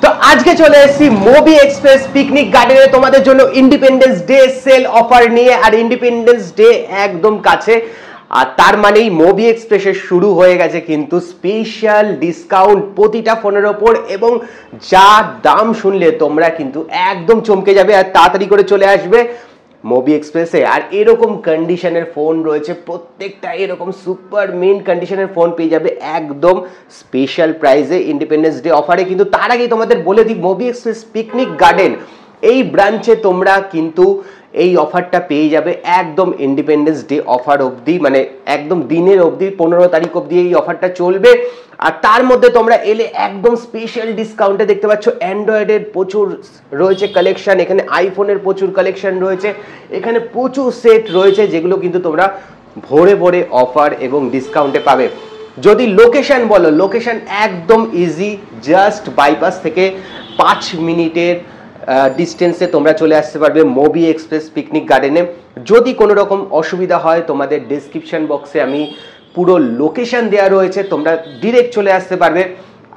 তো আজকে চলে এসেছি মোবি এক্সপ্রেস পিকনিক গার্ডেনে তোমাদের জন্য ইন্ডিপেন্ডেন্স ডে সেল অফার নিয়ে। আর ইন্ডিপেন্ডেন্স ডে একদম কাছে, আর তার মানেই মোবি এক্সপ্রেসের শুরু হয়ে গেছে কিন্তু স্পেশাল ডিসকাউন্ট প্রতিটা ফোনের ওপর, এবং যা দাম শুনলে তোমরা কিন্তু একদম চমকে যাবে আর তাড়াতাড়ি করে চলে আসবে মোবি এক্সপ্রেসে। আর এরকম কন্ডিশনের ফোন রয়েছে, প্রত্যেকটা এরকম সুপার মিন্ট কন্ডিশনের ফোন পেয়ে যাবে একদম স্পেশাল প্রাইসে ইন্ডিপেন্ডেন্স ডে অফারে। কিন্তু তার আগেই তোমাদের বলে দিই, মোবি এক্সপ্রেস পিকনিক গার্ডেন এই ব্রাঞ্চে তোমরা কিন্তু এই অফারটা পেয়ে যাবে একদম ইন্ডিপেন্ডেন্স ডে অফার অবধি, মানে একদম দিনের অবধি 15 তারিখ অবধি এই অফারটা চলবে। আর তার মধ্যে তোমরা এলে একদম স্পেশাল ডিসকাউন্টে দেখতে পাচ্ছ অ্যান্ড্রয়েডের প্রচুর রয়েছে কালেকশন, এখানে আইফোনের প্রচুর কালেকশন রয়েছে, এখানে প্রচুর সেট রয়েছে যেগুলো কিন্তু তোমরা ভরে ভরে অফার এবং ডিসকাউন্টে পাবে। যদি লোকেশন বলো, লোকেশন একদম ইজি, জাস্ট বাইপাস থেকে 5 মিনিটের ডিস্টেন্সে তোমরা চলে আসতে পারবে মোবি এক্সপ্রেস পিকনিক গার্ডেনে। যদি কোনো রকম অসুবিধা হয় তোমাদের ডেসক্রিপশন বক্সে আমি পুরো লোকেশন দেওয়া রয়েছে, তোমরা ডিরেক্ট চলে আসতে পারবে।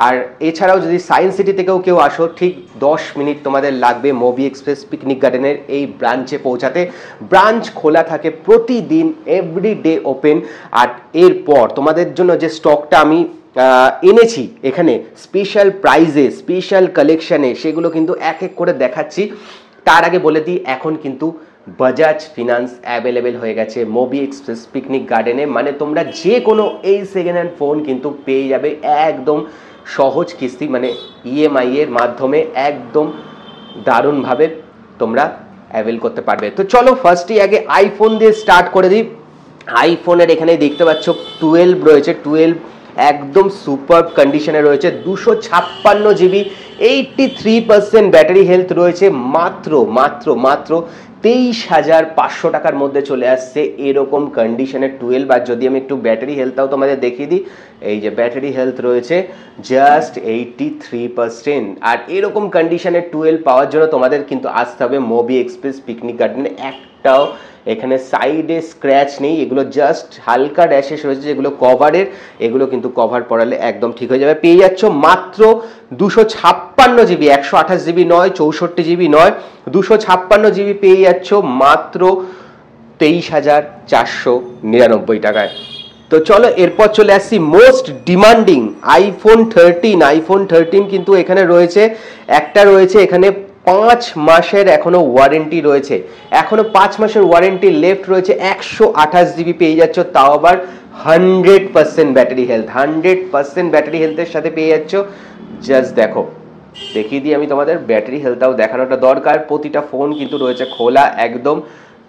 আর এছাড়াও যদি সায়েন্স সিটি থেকেও কেউ আসো, ঠিক 10 মিনিট তোমাদের লাগবে মোবি এক্সপ্রেস পিকনিক গার্ডেনের এই ব্রাঞ্চে পৌঁছাতে। ব্রাঞ্চ খোলা থাকে প্রতিদিন, এভরিডে ওপেন। আর এরপর তোমাদের জন্য যে স্টকটা আমি এনেছি এখানে স্পেশাল প্রাইজে, স্পেশাল কালেকশনে, সেগুলো কিন্তু এক এক করে দেখাচ্ছি। তার আগে বলে দিই, এখন কিন্তু বাজাজ ফিনান্স অ্যাভেলেবেল হয়ে গেছে মোবি এক্সপ্রেস পিকনিক গার্ডেনে। মানে তোমরা যে কোনো এই সেকেন্ড হ্যান্ড ফোন কিন্তু পেয়ে যাবে একদম সহজ কিস্তি, মানে ইএমআই এর মাধ্যমে একদম দারুণভাবে তোমরা অ্যাভেল করতে পারবে। তো চলো ফার্স্টই আগে আইফোন দিয়ে স্টার্ট করে দিই। আইফোনের এখানে দেখতে পাচ্ছ 12 রয়েছে, 12 একদম সুপার কন্ডিশনে রয়েছে, 256 জিবি, 83% ব্যাটারি হেলথ রয়েছে, মাত্র মাত্র মাত্র 23,500 টাকার মধ্যে চলে আসছে এরকম কন্ডিশনের 12। আর যদি আমি একটু ব্যাটারি হেলথটাও তোমাদের দেখিয়ে দিই, এই যে ব্যাটারি হেলথ রয়েছে জাস্ট 83%। আর এরকম কন্ডিশনের 12 পাওয়ার জন্য তোমাদের কিন্তু আসতে হবে মোবি এক্সপ্রেস পিকনিক গার্ডেনে। একটাও এখানে সাইডে স্ক্র্যাচ নেই, এগুলো জাস্ট হালকা ড্যাশেস রয়েছে যেগুলো কভারের, এগুলো কিন্তু কভার পড়ালে একদম ঠিক হয়ে যাবে। পেয়ে যাচ্ছ মাত্র 256 জিবি, 128 জিবি নয়, 64 জিবি নয়, 256 জিবি পেয়ে যাচ্ছ মাত্র 23,499 টাকায়। তো চলো এরপর চলে আসছি মোস্ট ডিমান্ডিং আইফোন 13। আইফোন 13 কিন্তু এখানে রয়েছে, একটা রয়েছে এখানে 5 মাসের এখনো ওয়ারেন্টি রয়েছে, এখনো 5 মাসের ওয়ারেন্টি লেফট রয়েছে। 128 জিবি পেয়ে যাচ্ছ, তাও আবার 100% ব্যাটারি হেলথ, 100% ব্যাটারি হেলথের সাথে পেয়ে যাচ্ছ। জাস্ট দেখো, দেখিয়ে দিই আমি তোমাদের, ব্যাটারি হেলথটাও দেখানোটা দরকার। প্রতিটা ফোন কিন্তু রয়েছে খোলা একদম,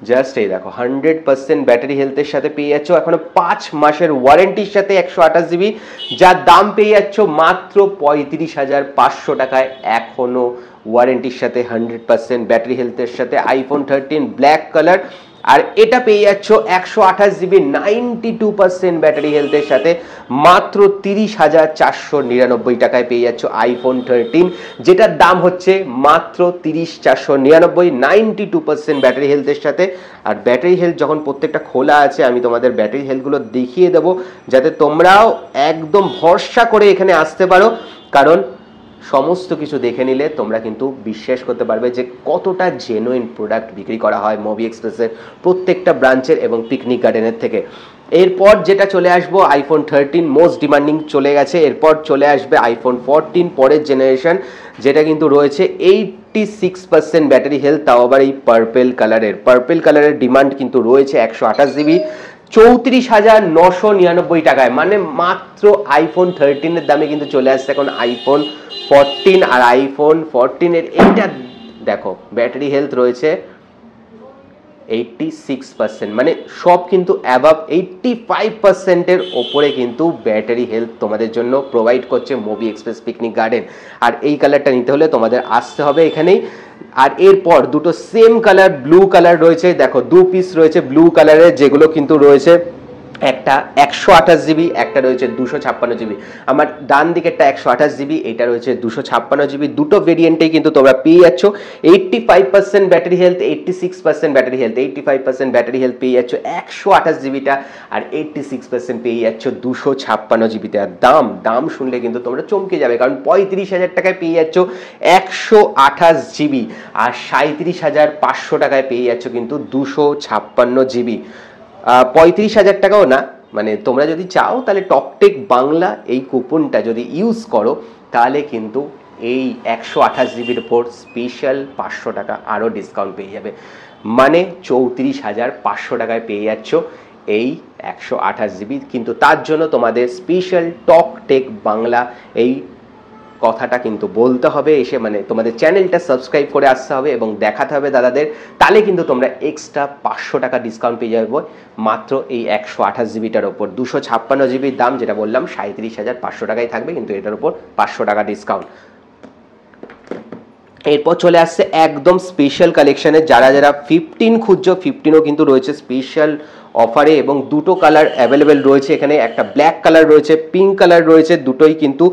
জাস্ট এই দেখো 100% ব্যাটারি হেলথের সাথে পেয়ে যাচ্ছ, এখনো 5 মাসের ওয়ারেন্টির সাথে 128 জিবি, যার দাম পেয়ে যাচ্ছ মাত্র 35,500 টাকায়, এখনো ওয়ারেন্টির সাথে 100% ব্যাটারি হেলথের সাথে আইফোন 13 ব্ল্যাক কালার। আর এটা পেয়ে যাচ্ছ 128 জিবি 92% ব্যাটারি হেলথের সাথে মাত্র 30,499 টাকায় পেয়ে যাচ্ছ আইফোন 13, যেটার দাম হচ্ছে মাত্র 30,499, 92% ব্যাটারি হেলথের সাথে। আর ব্যাটারি হেলথ যখন প্রত্যেকটা খোলা আছে, আমি তোমাদের ব্যাটারি হেলথগুলো দেখিয়ে দেবো যাতে তোমরাও একদম ভরসা করে এখানে আসতে পারো, কারণ সমস্ত কিছু দেখে নিলে তোমরা কিন্তু বিশ্বাস করতে পারবে যে কতটা জেনুইন প্রোডাক্ট বিক্রি করা হয় মোবি এক্সপ্রেসের প্রত্যেকটা ব্রাঞ্চের এবং পিকনিক গার্ডেনের থেকে। এরপর যেটা চলে আসবো আইফোন 13 মোস্ট ডিমান্ডিং চলে গেছে, এরপর চলে আসবে আইফোন 14 পরের জেনারেশন, যেটা কিন্তু রয়েছে 86% ব্যাটারি হেলথ, তাও আবার এই পার্পেল কালারের। পার্পেল কালারের ডিমান্ড কিন্তু রয়েছে 128 জিবি 34,999 টাকায়। মানে মাত্র আইফোন 13 এর দামে কিন্তু চলে আসছে এখন আইফোন 14। আর আইফোন 14 এর এইটা দেখো ব্যাটারি হেলথ রয়েছে 86%, মানে সব কিন্তু অ্যাবাভ 85% এর ওপরে কিন্তু ব্যাটারি হেলথ তোমাদের জন্য প্রোভাইড করছে মোবি এক্সপ্রেস পিকনিক গার্ডেন। আর এই কালারটা নিতে হলে তোমাদের আসতে হবে এখানেই। আর এরপর দুটো সেম কালার ব্লু কালার রয়েছে, দেখো 2 পিস রয়েছে ব্লু কালারের, যেগুলো কিন্তু রয়েছে একটা 128 জিবি, একটা রয়েছে 256 জিবি। আমার ডান দিকেরটা 128 জিবি, এটা রয়েছে 256 জিবি। দুটো ভেরিয়েন্টেই কিন্তু তোমরা পেয়ে যাচ্ছ 85% battery health, 86% battery health. 85% battery health পেয়ে যাচ্ছ 128 জিবিটা, আর 86% পেয়ে যাচ্ছ 256 জিবিতে। আর দাম শুনলে কিন্তু তোমরা চমকে যাবে, কারণ 35,000 টাকায় পেয়ে যাচ্ছ 128 জিবি, আর 37,500 টাকায় পেয়ে যাচ্ছ কিন্তু 256 জিবি। 35,000 টাকাও না, মানে তোমরা যদি চাও তাহলে টকটেক বাংলা এই কুপনটা যদি ইউজ করো তাহলে কিন্তু এই 128 জিবির উপর স্পেশাল 500 টাকা আরও ডিসকাউন্ট পেয়ে যাবে, মানে 34,500 টাকায় পেয়ে যাচ্ছ এই 128 জিবি। কিন্তু তার জন্য তোমাদের স্পেশাল টকটেক বাংলা এই কথাটা কিন্তু বলতে হবে এসে, মানে তোমাদের চ্যানেলটা সাবস্ক্রাইব করে আসতে হবে এবং দেখাতে হবে দাদাদের, তাহলে কিন্তু তোমরা এক্সট্রা 500 টাকা ডিসকাউন্ট পেয়ে যাবে মাত্র এই 128 জিবিটার ওপর। 256 জিবির দাম যেটা বললাম 37,500 টাকায় থাকবে, কিন্তু এটার উপর 500 টাকা ডিসকাউন্ট। এরপর চলে আসছে একদম স্পেশাল কালেকশনে, যারা 15 খুঁজছো 15ও কিন্তু রয়েছে স্পেশাল অফারে, এবং দুটো কালার অ্যাভেলেবেল রয়েছে এখানে। একটা ব্ল্যাক কালার রয়েছে, পিঙ্ক কালার রয়েছে, দুটোই কিন্তু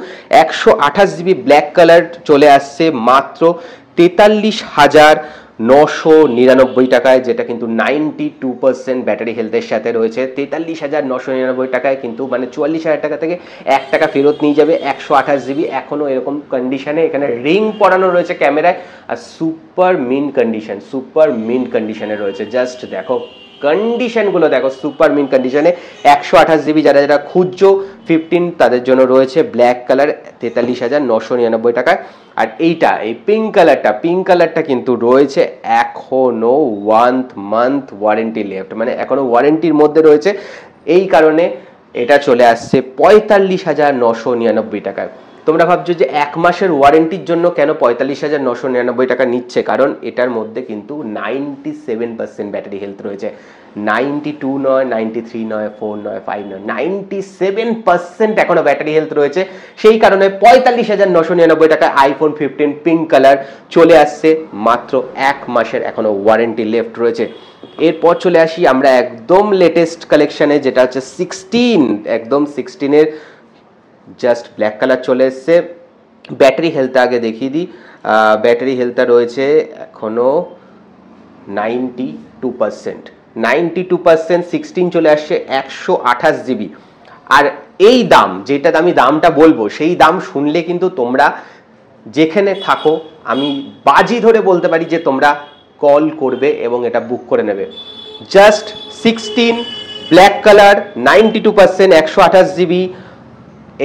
128 জিবি ব্ল্যাক কালার চলে আসছে মাত্র 43,999 টাকায়, যেটা কিন্তু 92% ব্যাটারি হেলথের সাথে রয়েছে। 43,999 টাকায় কিন্তু, মানে 44,000 টাকা থেকে 1 টাকা ফেরত নিয়ে যাবে 128 জিবি। এখনো এরকম কন্ডিশনে এখানে রিং পরানো রয়েছে ক্যামেরায়, আর সুপার মিন্ট কন্ডিশনে রয়েছে। জাস্ট দেখো কন্ডিশনগুলো, দেখো সুপার মিন্ট কন্ডিশনে 128 জিবি যারা খুঁজছো 15 তাদের জন্য রয়েছে ব্ল্যাক কালার 43,999 টাকায়। আর এইটা এই পিঙ্ক কালারটা কিন্তু রয়েছে এখনো 1 মান্থ ওয়ারেন্টি লেফট, মানে এখনো ওয়ারেন্টির মধ্যে রয়েছে, এই কারণে এটা চলে আসছে 45,999 টাকায়। তোমরা ভাবছো যে 1 মাসের ওয়ারেন্টির জন্য কেন 45,999 টাকা নিচ্ছে, কারণ এটার মধ্যে কিন্তু 97% ব্যাটারি হেলথ রয়েছে। 92 নয়, 93 নয়, 4 নয়, 5 নয়, 97% এখনো ব্যাটারি হেলথ রয়েছে। সেই কারণে 45,999 টাকায় আইফোন 15 পিঙ্ক কালার চলে আসছে, মাত্র 1 মাসের এখনো ওয়ারেন্টি লেফট রয়েছে। এরপর চলে আসি আমরা একদম লেটেস্ট কালেকশনে, যেটা হচ্ছে 16, একদম 16-এর জাস্ট ব্ল্যাক কালার চলে এসছে। ব্যাটারি হেলথটা আগে দেখিয়ে দিই, ব্যাটারি হেলথটা রয়েছে এখনো 92%। 16 চলে আসছে 128 জিবি। আর এই দাম, যেটা আমি দামটা বলবো, সেই দাম শুনলে কিন্তু তোমরা যেখানে থাকো আমি বাজি ধরে বলতে পারি যে তোমরা কল করবে এবং এটা বুক করে নেবে। জাস্ট 16 ব্ল্যাক কালার 92% 128 জিবি,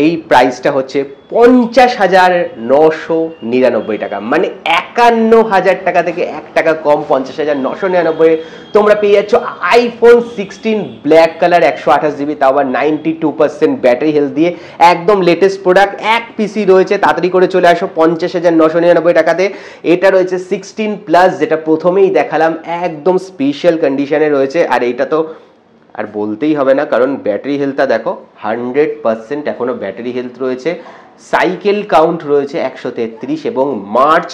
এই প্রাইসটা হচ্ছে 50,999 টাকা, মানে 51,000 টাকা থেকে 1 টাকা কম 50,999 তোমরা পেয়ে যাচ্ছ আইফোন 16 ব্ল্যাক কালার 128 জিবি, তাও আবার 92% ব্যাটারি হেলথ দিয়ে। একদম লেটেস্ট প্রোডাক্ট, এক পিসি রয়েছে, তাড়াতাড়ি করে চলে আসো 50,999 টাকাতে। এটা রয়েছে 16 প্লাস, যেটা প্রথমেই দেখালাম, একদম স্পেশাল কন্ডিশনে রয়েছে। আর এইটা তো আর বলতেই হবে না, কারণ ব্যাটারি হেলথটা দেখো 100% এখনো ব্যাটারি হেলথ রয়েছে। সাইকেল কাউন্ট রয়েছে 133, এবং মার্চ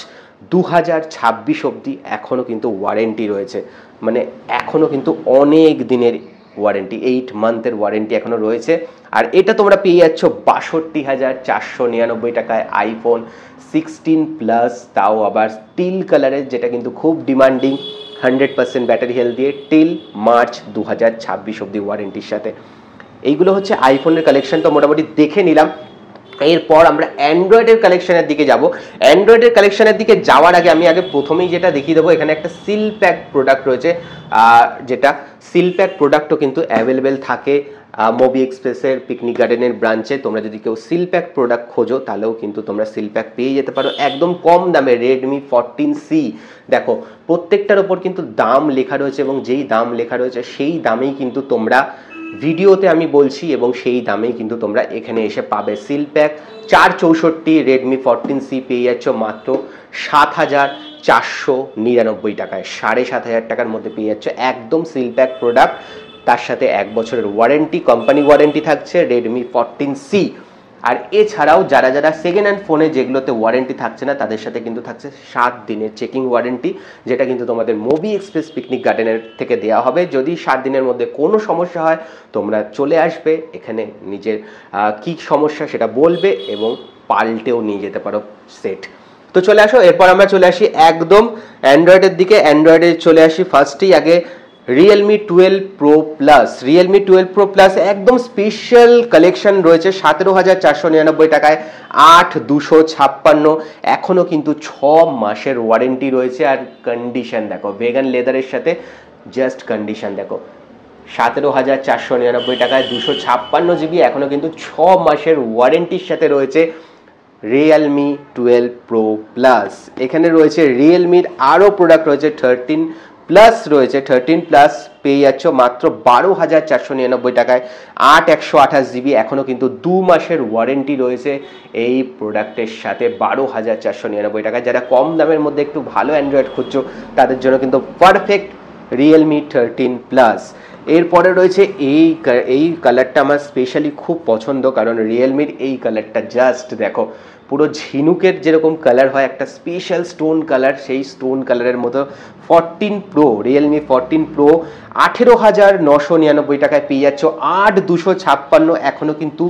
2026 অবধি এখনো কিন্তু ওয়ারেন্টি রয়েছে, মানে এখনো কিন্তু অনেক দিনের ওয়ারেন্টি, 8 মান্থের ওয়ারেন্টি এখনো রয়েছে। আর এটা তোমরা পেয়ে যাচ্ছ 62,499 টাকায় আইফোন 16 প্লাস, তাও আবার স্টিল কালারের, যেটা কিন্তু খুব ডিমান্ডিং। 100% ব্যাটারি হেলথ দিয়ে টিল মার্চ 2026 অবধি ওয়ারেন্টির সাথে। এইগুলো হচ্ছে আইফোনের কালেকশন, তো মোটামুটি দেখে নিলাম। এরপর আমরা অ্যান্ড্রয়েডের কালেকশনের দিকে যাব। অ্যান্ড্রয়েডের কালেকশনের দিকে যাওয়ার আগে আমি প্রথমেই যেটা দেখিয়ে দেবো, এখানে একটা সিল প্যাক প্রোডাক্ট রয়েছে, যেটা সিল প্যাক প্রোডাক্টও কিন্তু অ্যাভেলেবেল থাকে মোবি এক্সপ্রেসের পিকনিক গার্ডেনের ব্রাঞ্চে। তোমরা যদি কেউ সিল প্যাক প্রোডাক্ট খোঁজো তাহলেও কিন্তু তোমরা সিল প্যাক পেয়ে যেতে পারো একদম কম দামে। রেডমি 14C, দেখো প্রত্যেকটার ওপর কিন্তু দাম লেখা রয়েছে, এবং যেই দাম লেখা রয়েছে সেই দামেই কিন্তু তোমরা ভিডিওতে আমি বলছি, এবং সেই দামেই কিন্তু তোমরা এখানে এসে পাবে। সিল প্যাক 464 রেডমি 14C পেয়ে যাচ্ছ মাত্র 7,499 টাকায়, 7,500 টাকার মধ্যে পেয়ে যাচ্ছ একদম সিল প্যাক প্রোডাক্ট। তার সাথে 1 বছরের ওয়ারেন্টি, কোম্পানি ওয়ারেন্টি থাকছে রেডমি 14C। আর এছাড়াও যারা যারা সেকেন্ড হ্যান্ড ফোনে যেগুলোতে ওয়ারেন্টি থাকছে না তাদের সাথে কিন্তু থাকছে 7 দিনের চেকিং ওয়ারেন্টি, যেটা কিন্তু তোমাদের মুভি এক্সপ্রেস পিকনিক গার্ডেনের থেকে দেওয়া হবে। যদি 7 দিনের মধ্যে কোনো সমস্যা হয় তোমরা চলে আসবে এখানে, নিজের কি সমস্যা সেটা বলবে এবং পাল্টেও নিয়ে যেতে পারো সেট। তো চলে আসো, এরপর আমরা চলে আসি একদম অ্যান্ড্রয়েডের দিকে। অ্যান্ড্রয়েডে চলে আসি ফার্স্টেই আগে Realme 12 Pro Plus। Realme 12 Pro Plus একদম স্পেশাল কালেকশন রয়েছে 17,499 টাকায়, 8,256, এখনো কিন্তু 6 মাসের ওয়ারেন্টি রয়েছে। আর কন্ডিশন দেখো, ভেগান লেদারের সাথে জাস্ট কন্ডিশন দেখো, 17,499 টাকায় 256 জিবি, এখনো কিন্তু 6 মাসের ওয়ারেন্টির সাথে রয়েছে Realme 12 Pro Plus। এখানে রয়েছে রিয়েলমির আরও প্রোডাক্ট রয়েছে, 13 প্লাস রয়েছে, 13 প্লাস পেয়ে যাচ্ছ মাত্র 12,499 টাকায়, 8/128 জিবি, এখনো কিন্তু 2 মাসের ওয়ারেন্টি রয়েছে এই প্রোডাক্টের সাথে 12,499 টাকায়। যারা কম দামের মধ্যে একটু ভালো অ্যান্ড্রয়েড খুঁজছো তাদের জন্য কিন্তু পারফেক্ট Realme 13 প্লাস। এরপরে রয়েছে এই কালারটা আমার স্পেশালি খুব পছন্দ, কারণ রিয়েলমির এই কালারটা জাস্ট দেখো, পুরো ঝিনুকের যেরকম কালার হয় একটা স্পেশাল স্টোন কালার, সেই স্টোন কালারের মতো 14 প্রো, রিয়েলমি 14 প্রো 18,999 টাকায় পেয়ে যাচ্ছ, 8,256, এখনো কিন্তু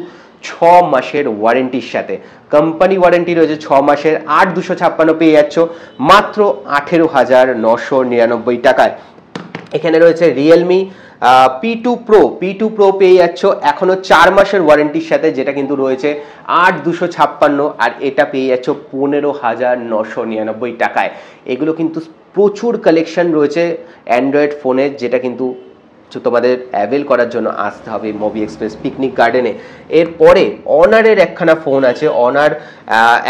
6 মাসের ওয়ারেন্টির সাথে। কোম্পানি ওয়ারেন্টি রয়েছে 6 মাসের, 8,256 পেয়ে যাচ্ছ মাত্র 18,999 টাকায়। এখানে রয়েছে রিয়েলমি P2 Pro পেয়ে যাচ্ছ এখনো 4 মাসের ওয়ারেন্টির সাথে, যেটা কিন্তু রয়েছে 8,256, আর এটা পেয়ে যাচ্ছ 15,999 টাকায়। এগুলো কিন্তু প্রচুর কালেকশন রয়েছে অ্যান্ড্রয়েড ফোনের, যেটা কিন্তু তোমাদের অ্যাভেল করার জন্য আসতে হবে মুভি এক্সপ্রেস পিকনিক গার্ডেনে। এরপরে অনারের একখানা ফোন আছে, অনার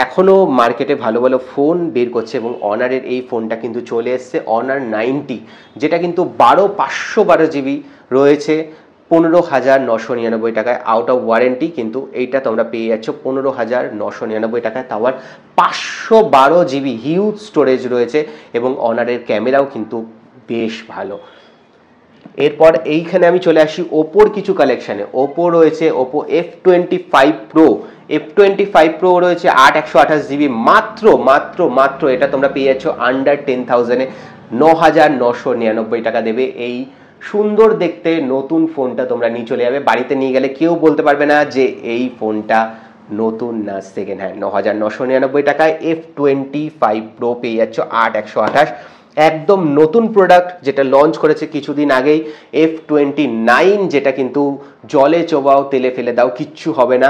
এখনও মার্কেটে ভালো ভালো ফোন বের করছে এবং অনারের এই ফোনটা কিন্তু চলে এসছে, অনার 90, যেটা কিন্তু 512 জিবি রয়েছে 15,999 টাকায় আউট অফ ওয়ারেন্টি, কিন্তু এইটা তোমরা পেয়ে যাচ্ছ 15,999 টাকায়, তাও আর 512 জিবি হিউজ স্টোরেজ রয়েছে এবং অনারের ক্যামেরাও কিন্তু বেশ ভালো। এরপর এইখানে আমি চলে আসি ওপোর কিছু কালেকশানে। ওপো রয়েছে ওপো F25 Pro রয়েছে 8/128 জিবি, মাত্র এটা তোমরা পেয়ে যাচ্ছ আন্ডার 10,000-এ, 9,999 টাকা দেবে। এই সুন্দর দেখতে নতুন ফোনটা তোমরা নিয়ে চলে যাবে, বাড়িতে নিয়ে গেলে কেউ বলতে পারবে না যে এই ফোনটা নতুন না সেকেন্ড হ্যান্ড। 9,999 টাকায় F25 Pro পেয়ে যাচ্ছ 8/128, একদম নতুন প্রোডাক্ট যেটা লঞ্চ করেছে কিছুদিন আগেই, F29, যেটা কিন্তু জলে চোবাও তেলে ফেলে দাও কিচ্ছু হবে না।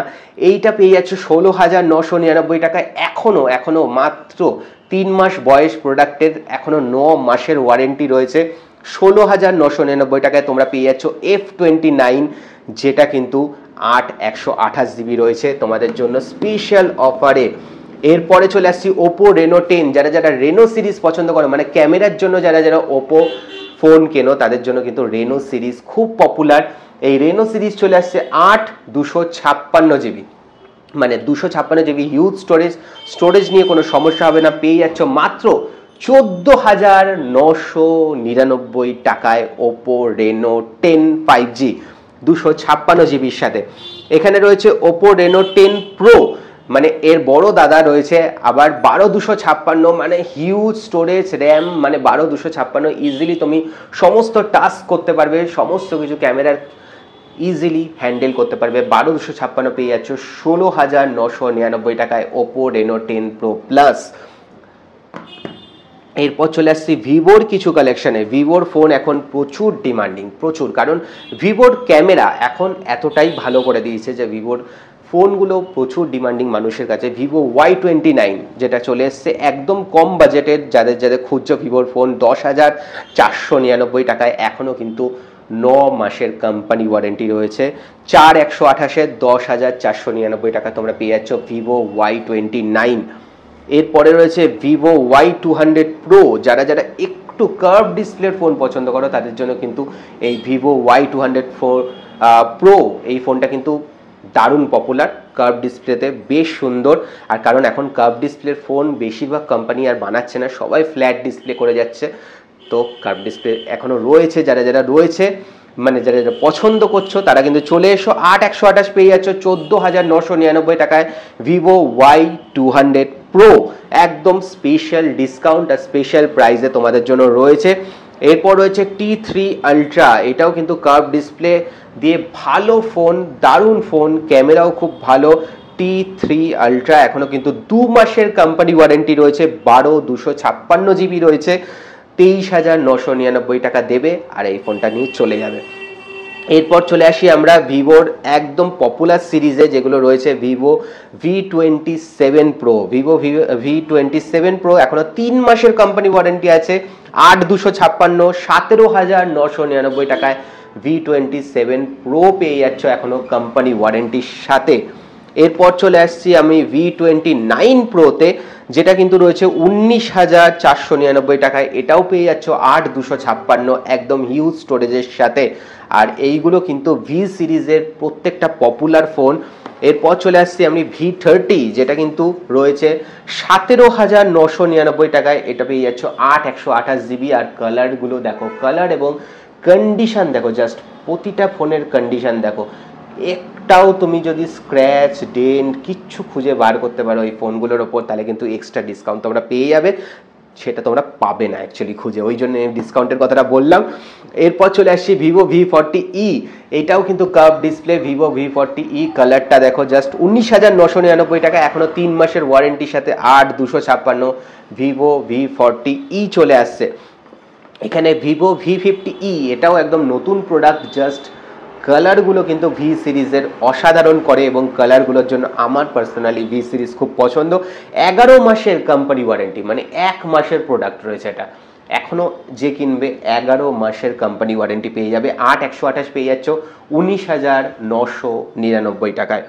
এইটা পেয়ে যাচ্ছ 16,999 টাকায়, এখনো মাত্র 3 মাস বয়স প্রোডাক্টের, এখনো 9 মাসের ওয়ারেন্টি রয়েছে। 16,999 টাকায় তোমরা পেয়ে যাচ্ছ F29, যেটা কিন্তু 8/128 জিবি রয়েছে তোমাদের জন্য স্পেশাল অফারে। এরপরে চলে আসছি ওপো রেনো 10। যারা যারা রেনো সিরিজ পছন্দ করো, মানে ক্যামেরার জন্য যারা যারা ওপো ফোন কেনো তাদের জন্য কিন্তু রেনো সিরিজ খুব পপুলার। এই রেনো সিরিজ চলে আসছে 8,256 জিবি, মানে 256 জিবি হিউজ স্টোরেজ নিয়ে কোনো সমস্যা হবে না। পেয়ে যাচ্ছ মাত্র 14,999 টাকায় ওপো রেনো 10 5G 256 জিবির সাথে। এখানে রয়েছে ওপো রেনো 10 প্রো, মানে এর বড় দাদা রয়েছে আবার 12,256, মানে হিউজ স্টোরেজ, র্যাম, মানে 12,256 ইজিলি তুমি সমস্ত টাস্ক করতে পারবে, সমস্ত কিছু ক্যামেরার ইজিলি হ্যান্ডেল করতে পারবে। 12,256 পেয়ে যাচ্ছ 16,999 টাকায় ওপো রেনো 10 প্রো প্লাস। এরপর চলে আসছি ভিভোর কিছু কালেকশানে। ভিভোর ফোন এখন প্রচুর ডিমান্ডিং, প্রচুর, কারণ ভিভোর ক্যামেরা এখন এতটাই ভালো করে দিয়েছে যে ভিভোর ফোনগুলো প্রচুর ডিমান্ডিং মানুষের কাছে। ভিভো Y29 যেটা চলে এসছে একদম কম বাজেটের, যাদের খুঁজছো ভিভোর ফোন 10,499 টাকায়, এখনও কিন্তু 9 মাসের কোম্পানি ওয়ারেন্টি রয়েছে। 4/128-এ 10,499 টাকা তোমরা পেয়ে যাচ্ছ ভিভো Y29। এরপরে রয়েছে ভিভো Y200 প্রো। যারা যারা একটু কার্ভ ডিসপ্লের ফোন পছন্দ করো তাদের জন্য কিন্তু এই ভিভো Y200 প্রো এই ফোনটা কিন্তু দারুণ পপুলার, কার্ভ ডিসপ্লেতে বেশ সুন্দর। আর কারণ এখন কার্ভ ডিসপ্লের ফোন বেশিরভাগ কোম্পানি আর বানাচ্ছে না, সবাই ফ্ল্যাট ডিসপ্লে করে যাচ্ছে, তো কার্ভ ডিসপ্লে এখনও রয়েছে যারা যারা রয়েছে মানে যারা যারা পছন্দ করছো তারা কিন্তু চলে এসো। 8/128 পেয়ে যাচ্ছ 14,999 টাকায় ভিভো Y200 প্রো, একদম স্পেশাল ডিসকাউন্ট আর স্পেশাল প্রাইসে তোমাদের জন্য রয়েছে। এরপর রয়েছে T3 আলট্রা, এটাও কিন্তু কার্ভ ডিসপ্লে দিয়ে ভালো ফোন, দারুণ ফোন, ক্যামেরাও খুব ভালো। T3 আলট্রা এখনো কিন্তু 2 মাসের কোম্পানি ওয়ারেন্টি রয়েছে, 12/256 জিবি রয়েছে, 23,999 টাকা দেবে আর এই ফোনটা নিয়ে চলে যাবে। এরপর চলে আসি আমরা ভিভোর একদম পপুলার সিরিজে যেগুলো রয়েছে, Vivo V27 pro. Vivo V27 pro এখনো 3 মাসের কোম্পানি ওয়ারেন্টি আছে, 8/256, 17,999 টাকায় V27 প্রো পেয়ে যাচ্ছ এখনো কোম্পানি ওয়ারেন্টির সাথে। এরপর চলে আসছি আমি V29 প্রোতে, যেটা কিন্তু রয়েছে 19,499 টাকায়, এটাও পেয়ে যাচ্ছ 8/256, একদম হিউজ স্টোরেজের সাথে। আর এইগুলো কিন্তু ভি সিরিজের প্রত্যেকটা পপুলার ফোন। এরপর চলে আসছি আমি V30, যেটা কিন্তু রয়েছে 17,999 টাকায়, এটা পেয়ে যাচ্ছ 8/128 জিবি। আর কালারগুলো দেখো, কালার এবং কন্ডিশন দেখো, জাস্ট প্রতিটা ফোনের কন্ডিশন দেখো, একটাও তুমি যদি স্ক্র্যাচ ডেন্ট কিচ্ছু খুঁজে বার করতে পারো এই ফোনগুলোর ওপর, তাহলে কিন্তু এক্সট্রা ডিসকাউন্ট তোমরা পেয়ে যাবে, সেটা তোমরা পাবে না অ্যাকচুয়ালি খুঁজে, ওই জন্য ডিসকাউন্টের কথাটা বললাম। এরপর চলে আসছি ভিভো V40e, এটাও কিন্তু কার্ভ ডিসপ্লে, ভিভো V40e, কালারটা দেখো জাস্ট 19,999 টাকা, এখনো 3 মাসের ওয়ারেন্টির সাথে 8/256 ভিভো V40e চলে আসছে। এখানে ভিভো V50e, এটাও একদম নতুন প্রোডাক্ট, জাস্ট কালারগুলো কিন্তু ভি সিরিজের অসাধারণ করে এবং কালারগুলোর জন্য আমার পার্সোনালি ভি সিরিজ খুব পছন্দ। 11 মাসের কোম্পানি ওয়ারেন্টি, মানে 1 মাসের প্রোডাক্ট রয়েছে এটা, এখনো যে কিনবে 11 মাসের কোম্পানি ওয়ারেন্টি পেয়ে যাবে। 8/128 পেয়ে যাচ্ছ 19,999 টাকায়।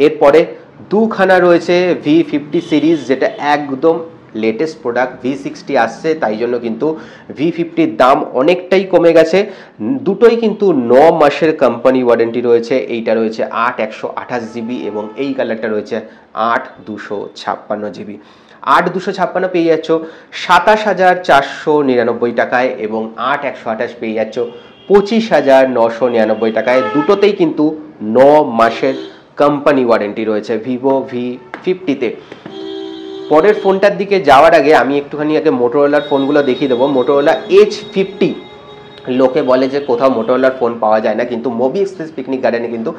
এরপরে দুখানা রয়েছে V50 সিরিজ, যেটা একদম লেটেস্ট প্রোডাক্ট, V60 আসছে, তাই জন্য কিন্তু V50-র দাম অনেকটাই কমে গেছে। দুটোই কিন্তু 9 মাসের কোম্পানি ওয়ারেন্টি রয়েছে, এইটা রয়েছে 8/128 জিবি এবং এই কালারটা রয়েছে 8/256 জিবি। 8/256 পেয়ে যাচ্ছ 27,499 টাকায় এবং 8/128 পেয়ে যাচ্ছ 25,999 টাকায়। দুটোতেই কিন্তু 9 মাসের কোম্পানি ওয়ারেন্টি রয়েছে ভিভো V50-তে। পরের ফোনটার দিকে যাওয়ার আগে আমি একটুখানি আগে মোটোরোলার ফোনগুলো দেখিয়ে দেবো। মোটোরোলা H50, লোকে বলে যে কোথাও মোটোরোলার ফোন পাওয়া যায় না, কিন্তু মোবি এক্সপ্রেস পিকনিক গার্ডেনে কিন্তু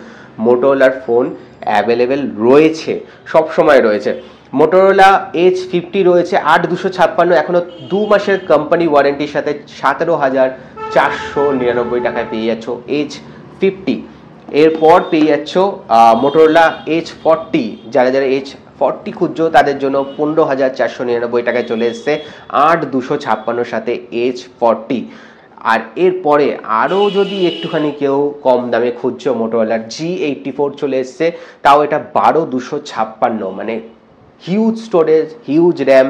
মোটোরোলার ফোন অ্যাভেলেবেল রয়েছে, সব সময় রয়েছে। মোটোরোলা H50 রয়েছে 8/256, এখনো 2 মাসের কোম্পানি ওয়ারেন্টির সাথে 17,499 টাকায় পেয়ে যাচ্ছ H50। এরপর পেয়ে যাচ্ছ মোটোরোলা H40, যারা যারা H40 খুঁজছো তাদের জন্য 15,499 টাকায় চলে এসছে 8/256 সাথে H40। আর এরপরে আরও যদি একটুখানি কেউ কম দামে খুঁজছো, মোটোরোলার G84 চলে এসছে, তাও এটা 12/256, মানে হিউজ স্টোরেজ, হিউজ র্যাম,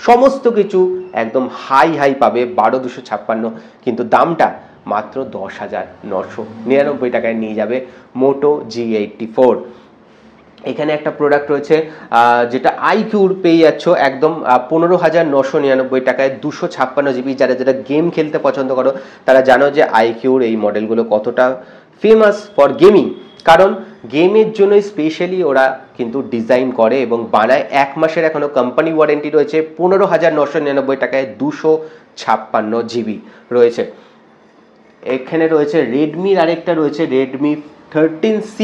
সমস্ত কিছু একদম হাই পাবে 12/256, কিন্তু দামটা মাত্র 10,999 টাকায় নিয়ে যাবে মোটো G84। এখানে একটা প্রোডাক্ট রয়েছে যেটা আইকিউর পেয়ে যাচ্ছ একদম 15,999 টাকায় 256 জিবি। যারা যারা গেম খেলতে পছন্দ করো তারা জানো যে আইকিউর এই মডেলগুলো কতটা ফেমাস ফর গেমিং, কারণ গেমের জন্য স্পেশালি ওরা কিন্তু ডিজাইন করে এবং বানায়। 1 মাসের এখনো কোম্পানি ওয়ারেন্টি রয়েছে, 15,999 টাকায় 256 জিবি রয়েছে। এখানে রয়েছে রেডমির আরেকটা রয়েছে রেডমি 13C,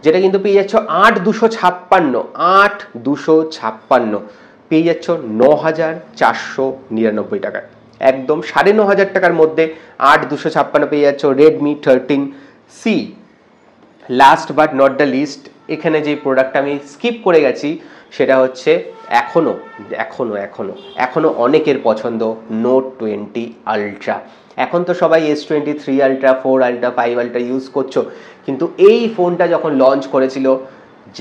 যেটা কিন্তু পেয়ে যাচ্ছ 8/256 পেয়ে যাচ্ছ 9,499 টাকায়, একদম 9,500 টাকার মধ্যে 8/256 পেয়ে যাচ্ছ Redmi 13C। Last but not the least, এখানে যে প্রোডাক্টটা আমি স্কিপ করে গেছি সেটা হচ্ছে এখনো অনেকের পছন্দ নোট 20 আলট্রা। এখন তো সবাই S23 ultra, 4 ultra, 5 ultra use করছো, কিন্তু এই ফোনটা যখন লঞ্চ করেছিল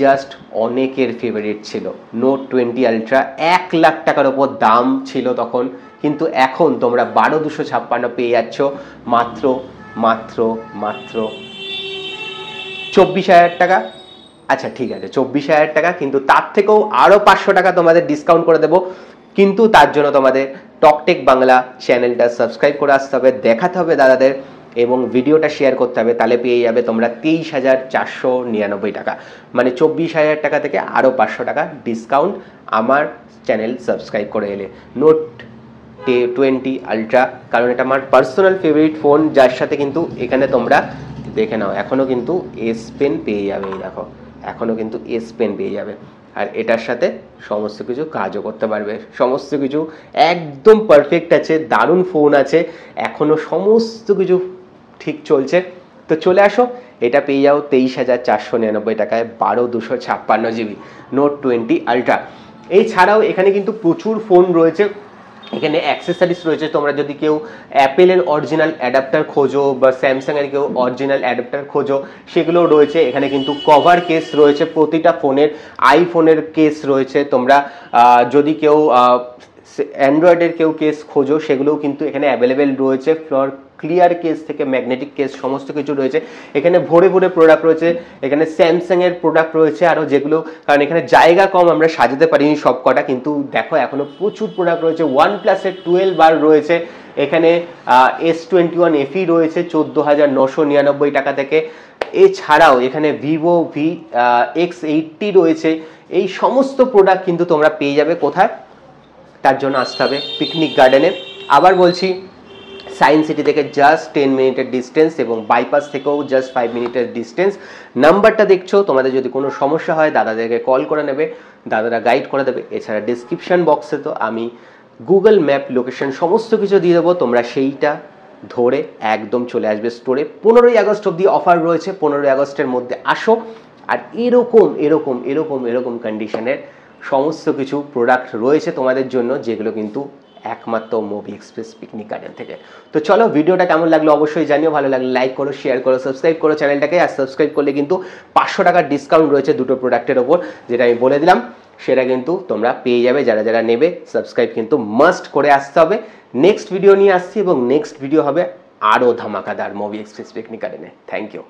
জাস্ট অনেকের ফেভারিট ছিল। নোট 20 আলট্রা 1 লাখ টাকার ওপর দাম ছিল তখন, কিন্তু এখন তোমরা 12,256 পেয়ে যাচ্ছ মাত্র 24,000 টাকা। আচ্ছা ঠিক আছে, 24,000 টাকা, কিন্তু তার থেকেও আরও 500 টাকা তোমাদের ডিসকাউন্ট করে দেবো। কিন্তু তার জন্য তোমাদের টকটেক বাংলা চ্যানেলটা সাবস্ক্রাইব করে আসতে হবে, দেখাতে হবে দাদাদের এবং ভিডিওটা শেয়ার করতে হবে, তাহলে পেয়ে যাবে তোমরা 23,499 টাকা, মানে 24,000 টাকা থেকে আরও 500 টাকা ডিসকাউন্ট আমার চ্যানেল সাবস্ক্রাইব করে এলে। নোট 20 আলট্রা, কারণ এটা আমার পার্সোনাল ফেভারিট ফোন, যার সাথে কিন্তু এখানে তোমরা দেখে নাও এখনও কিন্তু এস পেন পেয়ে যাবে। এই দেখো এখনও কিন্তু এস পেন পেয়ে যাবে, আর এটার সাথে সমস্ত কিছু কাজও করতে পারবে, সমস্ত কিছু একদম পারফেক্ট আছে, দারুণ ফোন আছে, এখনও সমস্ত কিছু ঠিক চলছে। তো চলে আসো, এটা পেয়ে যাও 23,499 টাকায় 12/256 GB নোট 20 আলট্রা। এছাড়াও এখানে কিন্তু প্রচুর ফোন রয়েছে, এখানে অ্যাক্সেসরিজ রয়েছে। তোমরা যদি কেউ অ্যাপেলের অরিজিনাল অ্যাডাপ্টার খোঁজো বা স্যামসাংয়ের কেউ অরিজিনাল অ্যাডাপ্টার খোঁজো, সেগুলো রয়েছে। এখানে কিন্তু কভার কেস রয়েছে প্রতিটা ফোনের, আইফোনের কেস রয়েছে। তোমরা যদি কেউ অ্যান্ড্রয়েডের কেউ কেস খোঁজো, সেগুলোও কিন্তু এখানে অ্যাভেলেবেল রয়েছে। ফ্লোর ক্লিয়ার কেস থেকে ম্যাগনেটিক কেস সমস্ত কিছু রয়েছে এখানে, ভরে ভরে প্রোডাক্ট রয়েছে। এখানে স্যামসাংয়ের প্রোডাক্ট রয়েছে আরও, যেগুলো কারণ এখানে জায়গা কম, আমরা সাজাতে পারিনি সব কটা, কিন্তু দেখো এখনো প্রচুর প্রোডাক্ট রয়েছে। OnePlus-এর 12R রয়েছে এখানে, S21 FE রয়েছে 14,999 টাকা থেকে। এছাড়াও এখানে ভিভো X80 রয়েছে। এই সমস্ত প্রোডাক্ট কিন্তু তোমরা পেয়ে যাবে কোথায়, তার জন্য আসতে হবে পিকনিক গার্ডেনে। আবার বলছি, সায়েন্স সিটি থেকে জাস্ট 10 মিনিটের ডিস্টেন্স এবং বাইপাস থেকেও জাস্ট 5 মিনিটের ডিস্টেন্স। নাম্বারটা দেখছো, তোমাদের যদি কোনো সমস্যা হয় দাদাদেরকে কল করে নেবে, দাদারা গাইড করে দেবে। এছাড়া ডিসক্রিপশন বক্সে তো আমি গুগল ম্যাপ লোকেশন সমস্ত কিছু দিয়ে দেবো, তোমরা সেইটা ধরে একদম চলে আসবে স্টোরে। 15ই আগস্ট অবধি অফার রয়েছে, 15ই আগস্টের মধ্যে আসো। আর এরকম এরকম এরকম এরকম কন্ডিশনের সমস্ত কিছু প্রোডাক্ট রয়েছে তোমাদের জন্য, যেগুলো কিন্তু একমাত্র মুভি এক্সপ্রেস পিকনিক গার্ডেন থেকে। তো চলো, ভিডিওটা কেমন লাগলো অবশ্যই জানিও, ভালো লাগলে লাইক করো, শেয়ার করো, সাবস্ক্রাইব করো চ্যানেলটাকে। আর সাবস্ক্রাইব করলে কিন্তু 500 টাকার ডিসকাউন্ট রয়েছে দুটো প্রোডাক্টের ওপর, যেটা আমি বলে দিলাম, সেটা কিন্তু তোমরা পেয়ে যাবে যারা যারা নেবে। সাবস্ক্রাইব কিন্তু মাস্ট করে আসতে হবে। নেক্সট ভিডিও নিয়ে আসছি এবং নেক্সট ভিডিও হবে আরও ধামাকাদার মুভি এক্সপ্রেস পিকনিক গার্ডেনে। Thank you.